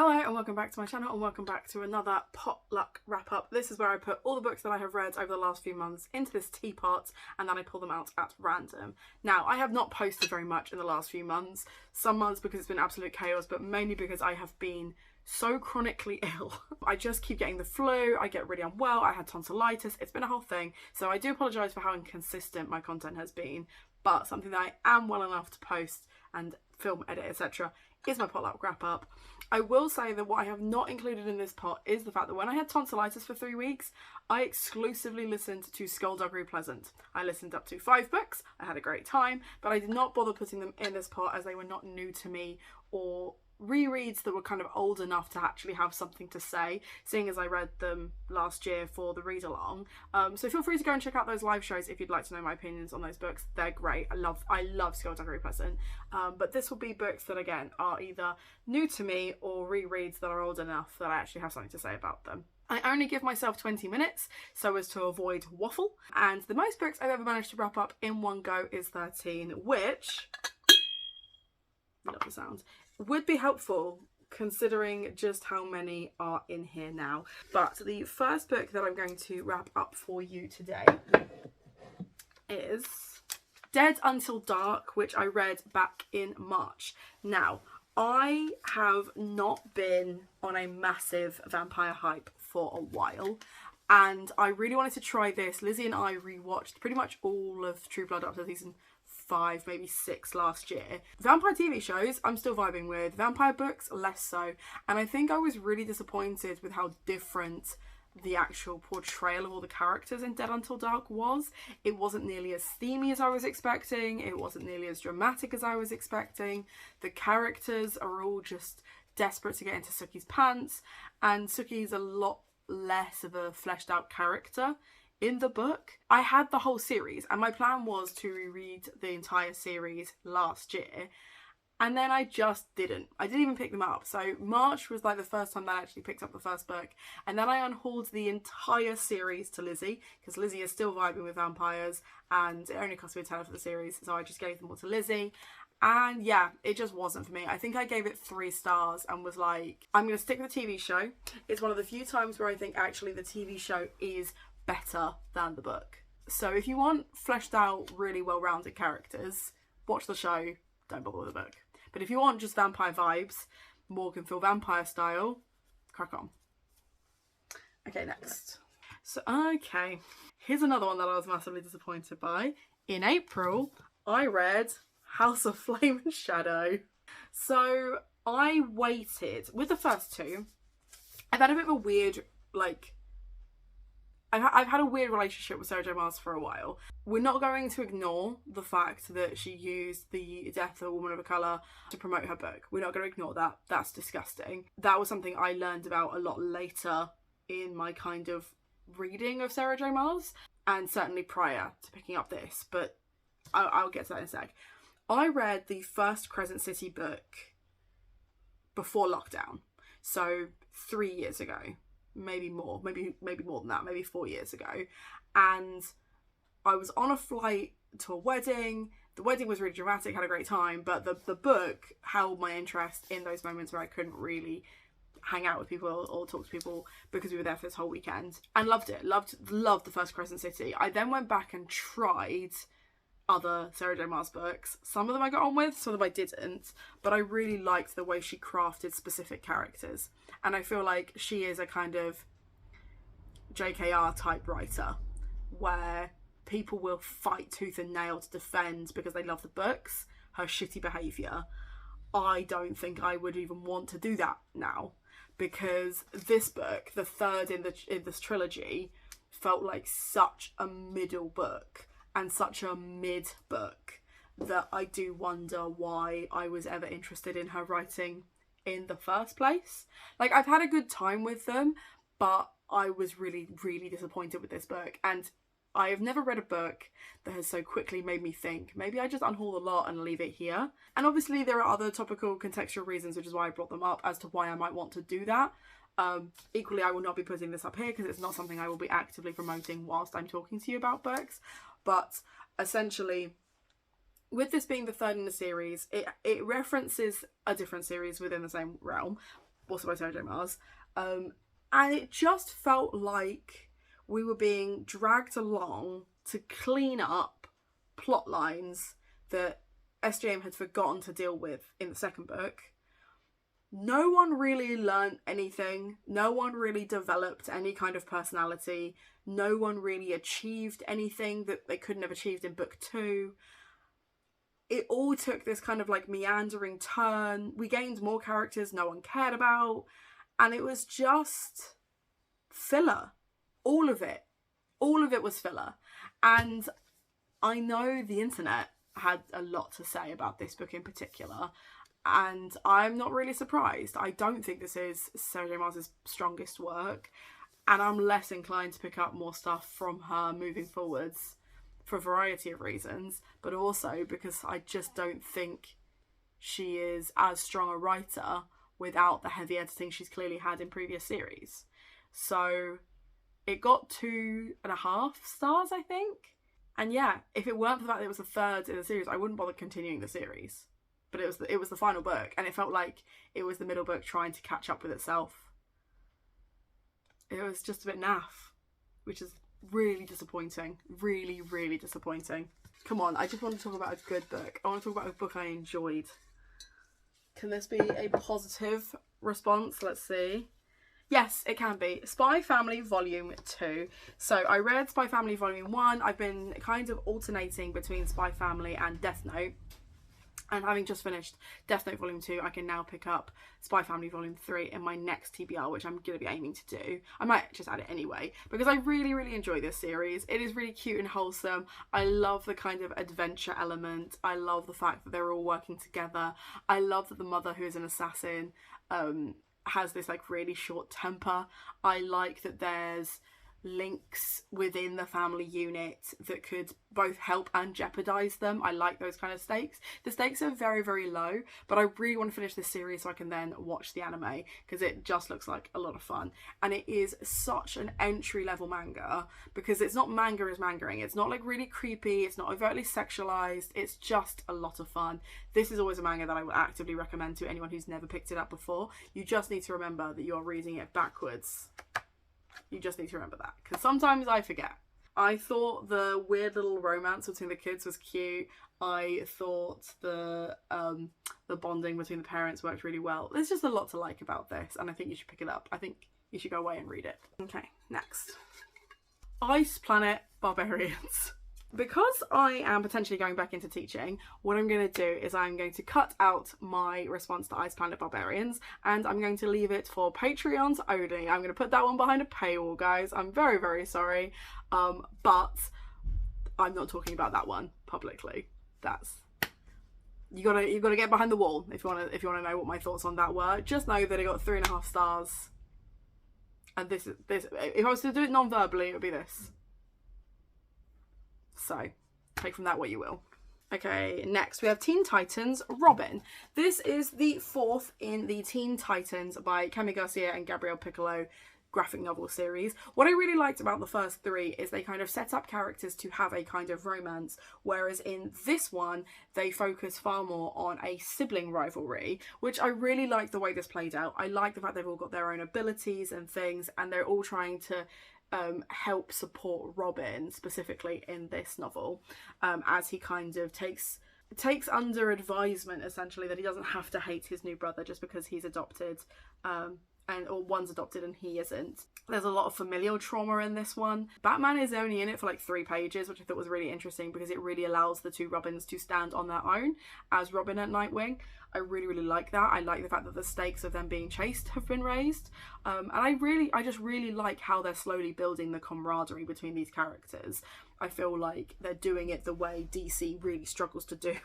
Hello and welcome back to my channel and welcome back to another potluck wrap up. This is where I put all the books that I have read over the last few months into this teapot and then I pull them out at random. Now, I have not posted very much in the last few months. Some months because it's been absolute chaos, but mainly because I have been so chronically ill. I just keep getting the flu, I get really unwell, I had tonsillitis, it's been a whole thing. So I do apologise for how inconsistent my content has been, but something that I am well enough to post and film, edit, etc. is my potluck wrap up. I will say that what I have not included in this pot is the fact that when I had tonsillitis for 3 weeks, I exclusively listened to Skullduggery Pleasant. I listened up to 5 books, I had a great time, but I did not bother putting them in this pot as they were not new to me or rereads that were kind of old enough to actually have something to say, seeing as I read them last year for the read along. So feel free to go and check out those live shows if you'd like to know my opinions on those books. They're great. I love Skullduggery Pleasant. But this will be books that again are either new to me or rereads that are old enough that I actually have something to say about them. I only give myself 20 minutes so as to avoid waffle, and the most books I've ever managed to wrap up in one go is 13, which, I love the sound, would be helpful considering just how many are in here now. But the first book that I'm going to wrap up for you today is Dead Until Dark, which I read back in March. Now, I have not been on a massive vampire hype for a while, and I really wanted to try this. Lizzie and I rewatched pretty much all of True Blood up to season 5, maybe 6 last year. Vampire TV shows I'm still vibing with, vampire books less so, and I think I was really disappointed with how different the actual portrayal of all the characters in Dead Until Dark was. It wasn't nearly as steamy as I was expecting, it wasn't nearly as dramatic as I was expecting. The characters are all just desperate to get into Sookie's pants, and Sookie's a lot less of a fleshed out character in the book. I had the whole series and my plan was to reread the entire series last year, and then I just didn't. I didn't even pick them up. So March was like the first time that I actually picked up the first book, and then I unhauled the entire series to Lizzie because Lizzie is still vibing with vampires and it only cost me a tenner for the series, so I just gave them all to Lizzie. And yeah, it just wasn't for me. I think I gave it 3 stars and was like, I'm going to stick with the TV show. It's one of the few times where I think actually the TV show is better than the book. So if you want fleshed out, really well-rounded characters, watch the show, don't bother with the book. But if you want just vampire vibes, Morganfield vampire style, crack on. Okay, next. So, okay, here's another one that I was massively disappointed by. In April, I read House of Flame and Shadow. So I waited with the first 2. I've had a bit of a weird, I've had a weird relationship with Sarah J Maas for a while. We're not going to ignore the fact that she used the death of a woman of colour to promote her book. We're not going to ignore that. That's disgusting. That was something I learned about a lot later in my kind of reading of Sarah J Maas, and certainly prior to picking up this, but I'll get to that in a sec. I read the first Cresent City book before lockdown, so 3 years ago. Maybe more, maybe more than that, maybe 4 years ago. And I was on a flight to a wedding. The wedding was really dramatic, had a great time, but the book held my interest in those moments where I couldn't really hang out with people or talk to people because we were there for this whole weekend, and loved it. Loved the first Crescent City. I then went back and tried other Sarah J Maas books. Some of them I got on with, some of them I didn't, but I really liked the way she crafted specific characters, and I feel like she is a kind of JKR type writer where people will fight tooth and nail to defend because they love the books her shitty behaviour. I don't think I would even want to do that now, because this book, the third in this trilogy, felt like such a middle book and such a mid book that I do wonder why I was ever interested in her writing in the first place. Like, I've had a good time with them, but I was really, really disappointed with this book, and I have never read a book that has so quickly made me think, maybe I just unhaul a lot and leave it here. And obviously there are other topical contextual reasons, which is why I brought them up as to why I might want to do that. Equally, I will not be putting this up here because it's not something I will be actively promoting whilst I'm talking to you about books. But essentially, with this being the third in the series, it references a different series within the same realm, also by Sarah J. Maas. And it just felt like we were being dragged along to clean up plot lines that SJM had forgotten to deal with in the second book. No one really learned anything. No one really developed any kind of personality. No one really achieved anything that they couldn't have achieved in book 2. It all took this kind of like meandering turn. We gained more characters no one cared about. And it was just filler. All of it. All of it was filler. And I know the internet had a lot to say about this book in particular. And I'm not really surprised. I don't think this is Sarah J. Maas's strongest work. And I'm less inclined to pick up more stuff from her moving forwards for a variety of reasons. But also because I just don't think she is as strong a writer without the heavy editing she's clearly had in previous series. So it got 2.5 stars, I think. And yeah, if it weren't for the fact that it was the third in the series, I wouldn't bother continuing the series. But it was the final book, and it felt like it was the middle book trying to catch up with itself. It was just a bit naff, which is really disappointing. Really, really disappointing. Come on, I just want to talk about a good book. I want to talk about a book I enjoyed. Can this be a positive response? Let's see. Yes, it can be. Spy Family Volume 2. So I read Spy Family Volume 1. I've been kind of alternating between Spy Family and Death Note. And having just finished Death Note Volume 2, I can now pick up Spy Family Volume 3 in my next TBR, which I'm going to be aiming to do. I might just add it anyway, because I really, really enjoy this series. It is really cute and wholesome. I love the kind of adventure element. I love the fact that they're all working together. I love that the mother, who is an assassin, has this like really short temper. I like that there's links within the family unit that could both help and jeopardize them. I like those kind of stakes. The stakes are very, very low, but I really want to finish this series so I can then watch the anime, because it just looks like a lot of fun. And it is such an entry-level manga, because it's not manga as mangaing. It's not like really creepy. It's not overtly sexualized. It's just a lot of fun. This is always a manga that I would actively recommend to anyone who's never picked it up before. You just need to remember that you're reading it backwards. You just need to remember that, because sometimes I forget. I thought the weird little romance between the kids was cute. I thought the bonding between the parents worked really well. There's just a lot to like about this, and I think you should pick it up. I think you should go away and read it. Okay, next. Ice Planet Barbarians. Because I am potentially going back into teaching, what I'm going to do is I'm going to cut out my response to Ice Planet Barbarians, and I'm going to leave it for Patreons only. I'm going to put that one behind a paywall, guys. I'm very, very sorry. But I'm not talking about that one publicly. That's... You gotta get behind the wall if you wanna know what my thoughts on that were. Just know that it got 3.5 stars. And this if I was to do it non-verbally, it would be this. So, take from that what you will. Okay, next we have Teen Titans Robin. This is the 4th in the Teen Titans by Cami Garcia and Gabrielle Piccolo graphic novel series. What I really liked about the first 3 is they kind of set up characters to have a kind of romance, whereas in this one they focus far more on a sibling rivalry, which I really like the way this played out. I like the fact they've all got their own abilities and things, and they're all trying to help support Robin specifically in this novel, as he kind of takes under advisement essentially that he doesn't have to hate his new brother just because he's adopted, or one's adopted and he isn't. There's a lot of familial trauma in this one. Batman is only in it for like 3 pages, which I thought was really interesting because it really allows the 2 Robins to stand on their own as Robin and Nightwing. I really, really like that. I like the fact that the stakes of them being chased have been raised. And I just really like how they're slowly building the camaraderie between these characters. I feel like they're doing it the way DC really struggles to do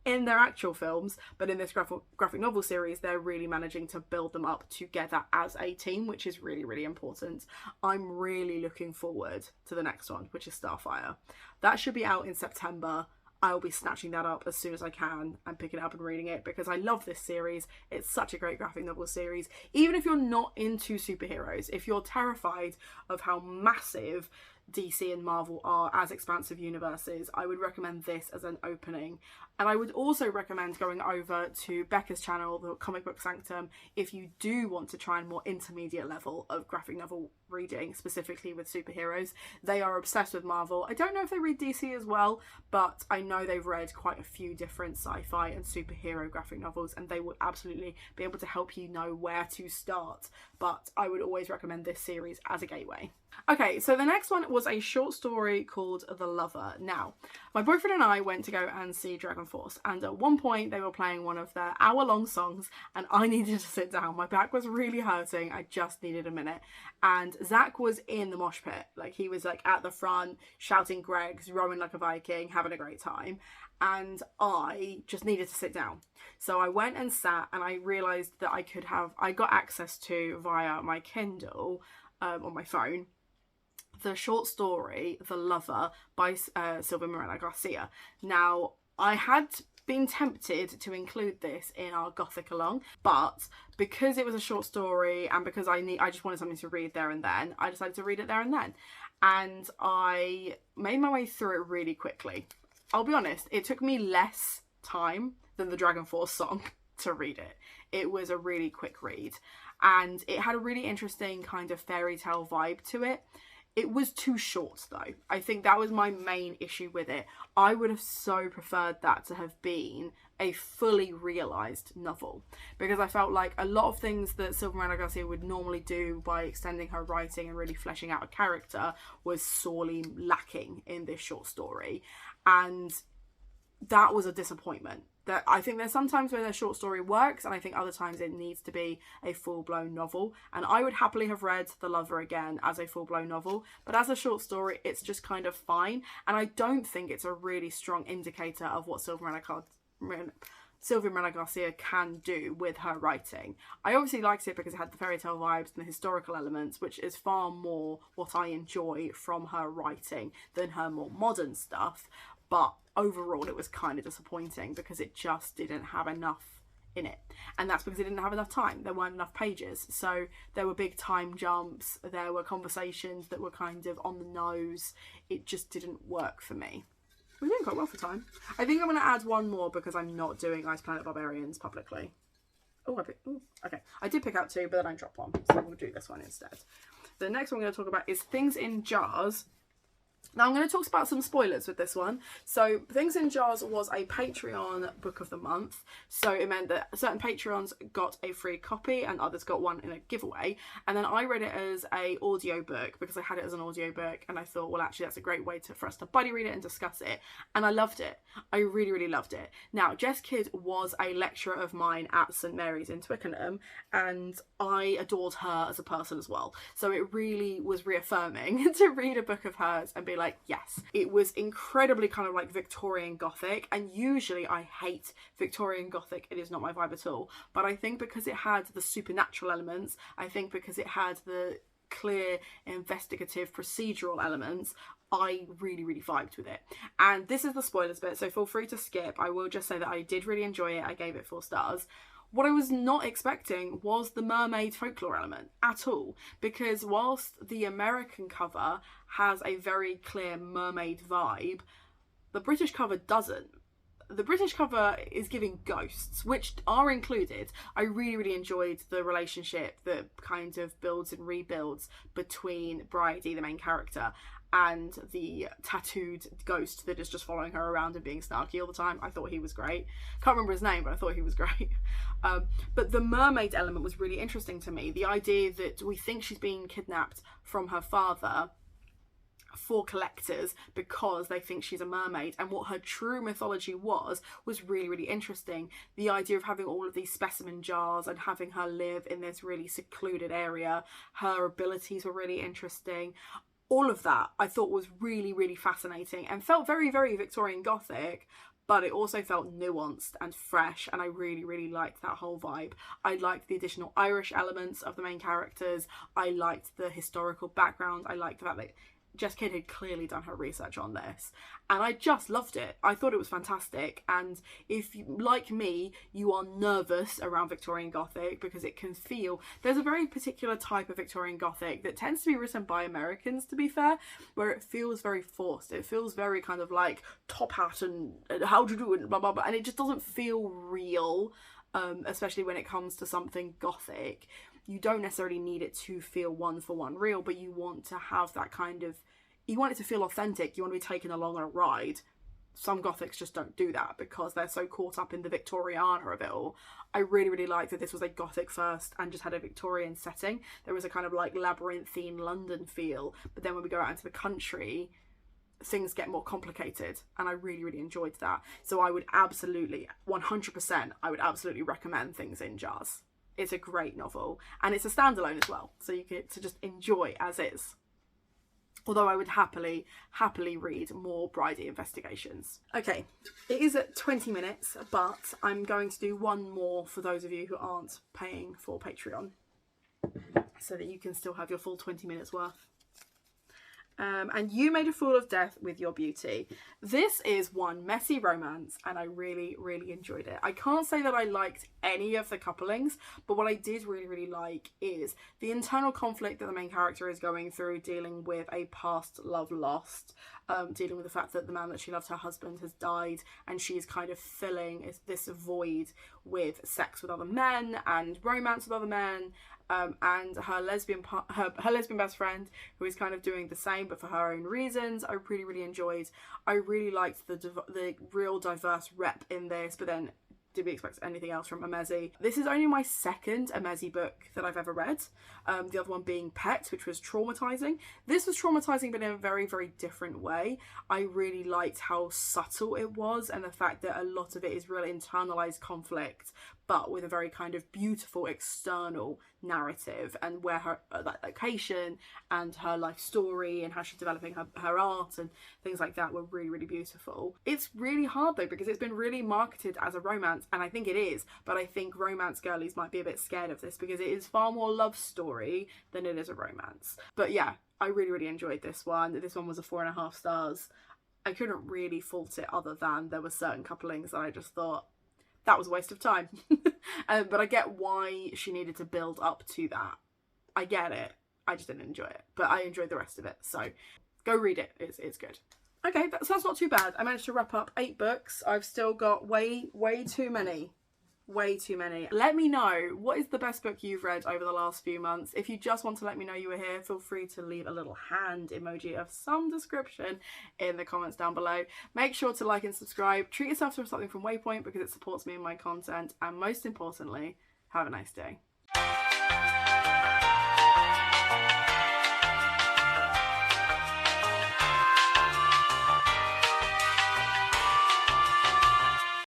in their actual films, but in this graphic novel series they're really managing to build them up together as a team, which is really, really important. I'm really looking forward to the next one, which is Starfire. That should be out in September. I'll be snatching that up as soon as I can and picking it up and reading it because I love this series. It's such a great graphic novel series. Even if you're not into superheroes, if you're terrified of how massive DC and Marvel are as expansive universes, I would recommend this as an opening. And I would also recommend going over to Becca's channel, the Comic Book Sanctum, if you do want to try a more intermediate level of graphic novel reading, specifically with superheroes. They are obsessed with Marvel. I don't know if they read DC as well, but I know they've read quite a few different sci-fi and superhero graphic novels, and they will absolutely be able to help you know where to start. But I would always recommend this series as a gateway. Okay, so the next one was a short story called The Lover. Now, my boyfriend and I went to go and see Dragon Force, and at one point they were playing one of their hour-long songs, and I needed to sit down. My back was really hurting. I just needed a minute. And Zach was in the mosh pit. Like, he was like at the front, shouting Greg's, rowing like a Viking, having a great time. And I just needed to sit down. So I went and sat, and I realised that I got access to, via my Kindle on my phone, the short story The Lover by Silvia Moreno Garcia. Now, I had been tempted to include this in our Gothic along, but because it was a short story and because I just wanted something to read there and then, I decided to read it there and then. And I made my way through it really quickly. I'll be honest, it took me less time than the Dragon Force song to read it. It was a really quick read, and it had a really interesting kind of fairy tale vibe to it. It was too short though. I think that was my main issue with it. I would have so preferred that to have been a fully realised novel, because I felt like a lot of things that Silvia Moreno Garcia would normally do by extending her writing and really fleshing out a character was sorely lacking in this short story. And that was a disappointment. That I think there's sometimes when a short story works, and I think other times it needs to be a full-blown novel. And I would happily have read The Lover again as a full-blown novel, but as a short story, it's just kind of fine. And I don't think it's a really strong indicator of what Silvia Moreno Garcia can do with her writing. I obviously liked it because it had the fairy tale vibes and the historical elements, which is far more what I enjoy from her writing than her more modern stuff. But overall, it was kind of disappointing because it just didn't have enough in it. And that's because it didn't have enough time. There weren't enough pages. So there were big time jumps. There were conversations that were kind of on the nose. It just didn't work for me. We're doing quite well for time. I think I'm going to add one more because I'm not doing Planet Barbarians publicly. Okay. I did pick out two, but then I dropped one. So we'll do this one instead. The next one I'm going to talk about is Things in Jars. Now, I'm going to talk about some spoilers with this one. So, Things in Jars was a Patreon book of the month. So, it meant that certain Patreons got a free copy and others got one in a giveaway. And then I read it as a audiobook because I had it as an audiobook. And I thought, well, actually, that's a great way for us to buddy read it and discuss it. And I loved it. I really, really loved it. Now, Jess Kidd was a lecturer of mine at St Mary's in Twickenham. And I adored her as a person as well. So, it really was reaffirming to read a book of hers and be like, yes. It was incredibly kind of like Victorian Gothic, and usually I hate Victorian Gothic. It is not my vibe at all, but I think because it had the supernatural elements, I think because it had the clear investigative procedural elements, I really, really vibed with it. And this is the spoilers bit, so feel free to skip. I will just say that I did really enjoy it. I gave it 4 stars. What I was not expecting was the mermaid folklore element at all, because whilst the American cover has a very clear mermaid vibe, the British cover doesn't. The British cover is giving ghosts, which are included. I really, really enjoyed the relationship that kind of builds and rebuilds between Bridie, the main character, and the tattooed ghost that is just following her around and being snarky all the time. I thought he was great. Can't remember his name, but I thought he was great. But the mermaid element was really interesting to me. The idea that we think she's being kidnapped from her father for collectors because they think she's a mermaid, and what her true mythology was really, really interesting. The idea of having all of these specimen jars and having her live in this really secluded area, her abilities were really interesting. All of that I thought was really, really fascinating and felt very, very Victorian Gothic, but it also felt nuanced and fresh, and I really, really liked that whole vibe. I liked the additional Irish elements of the main characters. I liked the historical background. I liked the fact that Jess Kidd had clearly done her research on this, and I just loved it. I thought it was fantastic, and if you, like me, you are nervous around Victorian Gothic because it can feel, there's a very particular type of Victorian Gothic that tends to be written by Americans, to be fair, where it feels very forced. It feels very kind of like top hat and how do you do it, blah blah blah, and it just doesn't feel real, especially when it comes to something Gothic. You don't necessarily need it to feel one for one real, but you want to have that kind of, you want it to feel authentic. You want to be taken along on a ride. Some Gothics just don't do that because they're so caught up in the Victoriana of it all. I really, really liked that this was a Gothic first and just had a Victorian setting. There was a kind of like labyrinthine London feel, but then when we go out into the country, things get more complicated, and I really, really enjoyed that. So I would absolutely, 100%, I would absolutely recommend Things in Jars. It's a great novel, and it's a standalone as well, so you get to just enjoy as is. Although I would happily read more Bridie investigations. Okay, it is at 20 minutes, but I'm going to do one more for those of you who aren't paying for Patreon, so that you can still have your full 20 minutes worth. And You Made a Fool of Death with Your Beauty. This is one messy romance, and I really, really enjoyed it. I can't say that I liked any of the couplings, but what I did really, really like is the internal conflict that the main character is going through, dealing with a past love lost, dealing with the fact that the man that she loved, her husband, has died, and she is kind of filling this void with sex with other men and romance with other men. And her lesbian best friend, who is kind of doing the same but for her own reasons. I really, really enjoyed. I really liked the real diverse rep in this, but then did we expect anything else from Amezi? This is only my second Amezi book that I've ever read. The other one being Pet, which was traumatizing. This was traumatizing, but in a very, very different way. I really liked how subtle it was, and the fact that a lot of it is real internalized conflict, but with a very kind of beautiful external narrative, and where her that location and her life story and how she's developing her art and things like that were really, really beautiful. It's really hard though, because it's been really marketed as a romance, and I think it is, but I think romance girlies might be a bit scared of this because it is far more love story than it is a romance. But yeah, I really, really enjoyed this one. This one was a 4.5 stars. I couldn't really fault it, other than there were certain couplings that I just thought, that was a waste of time. But I get why she needed to build up to that. I get it. I just didn't enjoy it. But I enjoyed the rest of it. So go read it. It's good. Okay, that's not too bad. I managed to wrap up 8 books. I've still got way too many. Way too many. Let me know, what is the best book you've read over the last few months? If you just want to let me know you were here, feel free to leave a little hand emoji of some description in the comments down below. Make sure to like and subscribe. Treat yourself to something from Waypoint because it supports me and my content. And most importantly, have a nice day.